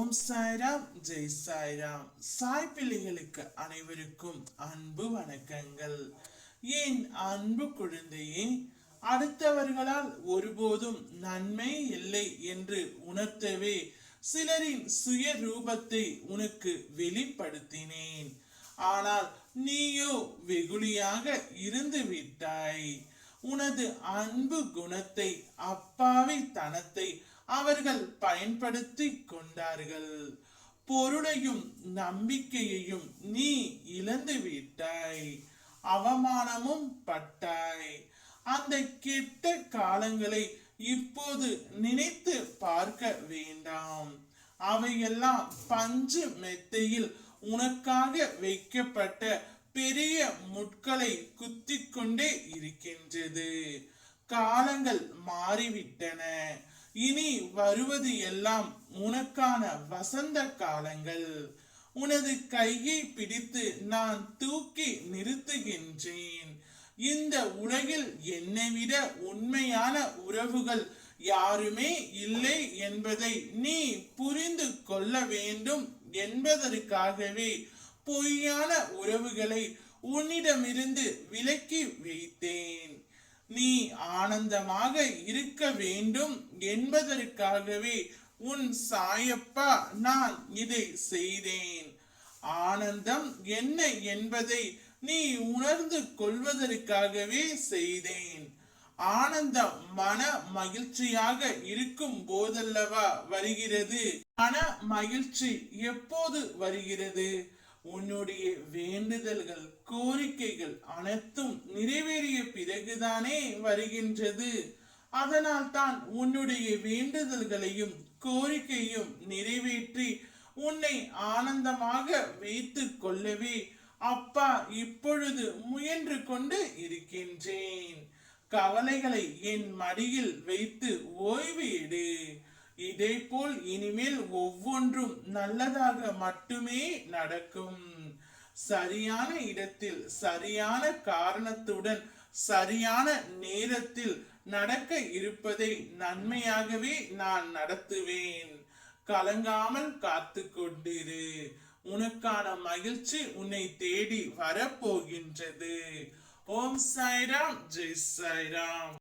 ஓம் சாய்ராம், ஜெய் சாய்ராம். சாய் பிள்ளைகளுக்கு அனைவருக்கும் அன்பு வணக்கங்கள். என் அன்பு குழந்தையே, அடுத்தவர்களால் ஒருபோதும் நன்மை இல்லை என்று உணர்த்தவே சிலரின் சுய ரூபத்தை உனக்கு வெளிப்படுத்தினேன். ஆனால் நீயோ வெகுளியாக இருந்து விட்டாய். உனது அன்பு குணத்தை, அப்பாவி தனத்தை அவர்கள் பயன்படுத்தி கொண்டார்கள். பொருளையும் நம்பிக்கையையும் நீ இழந்து விட்டாய். அவமானமும் பட்டாய். அந்த கெட்ட காலங்களை இப்போது நினைத்து பார்க்க வேண்டாம். அவையெல்லாம் பஞ்சு மெத்தையில் உனக்காக வைக்கப்பட்ட பெரிய முட்களை குத்திக் கொண்டே இருக்கின்றது. காலங்கள் மாறிவிட்டன. இனி வருவது எல்லாம் உனக்கான வசந்த காலங்கள். உனது கையை பிடித்து நான் தூக்கி நிறுத்துகின்றேன். இந்த உலகில் என்னை விட உண்மையான உறவுகள் யாருமே இல்லை என்பதை நீ புரிந்து கொள்ள வேண்டும் என்பதற்காகவே பொய்யான உறவுகளை உன்னிடமிருந்து விலக்கி வைத்தேன். நீ ஆனந்தமாக இருக்க வேண்டும் என்பதற்காகவே உன் சாயப்பா நான் இதை செய்தேன். ஆனந்தம் என்ன என்பதை நீ உணர்ந்து கொள்வதற்காகவே செய்தேன். ஆனந்தம் மன மகிழ்ச்சியாக இருக்கும் போதல்லவா வருகிறது. மன மகிழ்ச்சி எப்போது வருகிறது? உன்னுடைய வேண்டுதல்கள், கோரிக்கைகள் அனைத்தும் நிறைவேறிய பிறகுதானே வருகின்றது. அதனால் தான் உன்னுடைய வேண்டுதல்களையும் கோரிக்கையும் நிறைவேற்றி உன்னை ஆனந்தமாக வைத்து கொள்ளவே அப்பா இப்பொழுது முயன்று கொண்டு இருக்கின்றேன். கவலைகளை என் மடியில் வைத்து ஓய்வு எடு. இதே போல் இனிமேல் ஒவ்வொன்றும் நல்லதாக மட்டுமே நடக்கும். சரியான இடத்தில், சரியான காரணத்துடன், சரியான நேரத்தில் நடக்க இருப்பதை நன்மையாகவே நான் நடத்துவேன். கலங்காமல் காத்து கொண்டிரு. உனக்கான மகிழ்ச்சி உன்னை தேடி வரப்போகின்றது. ஓம் சாய்ராம், ஜெய் சாய்ராம்.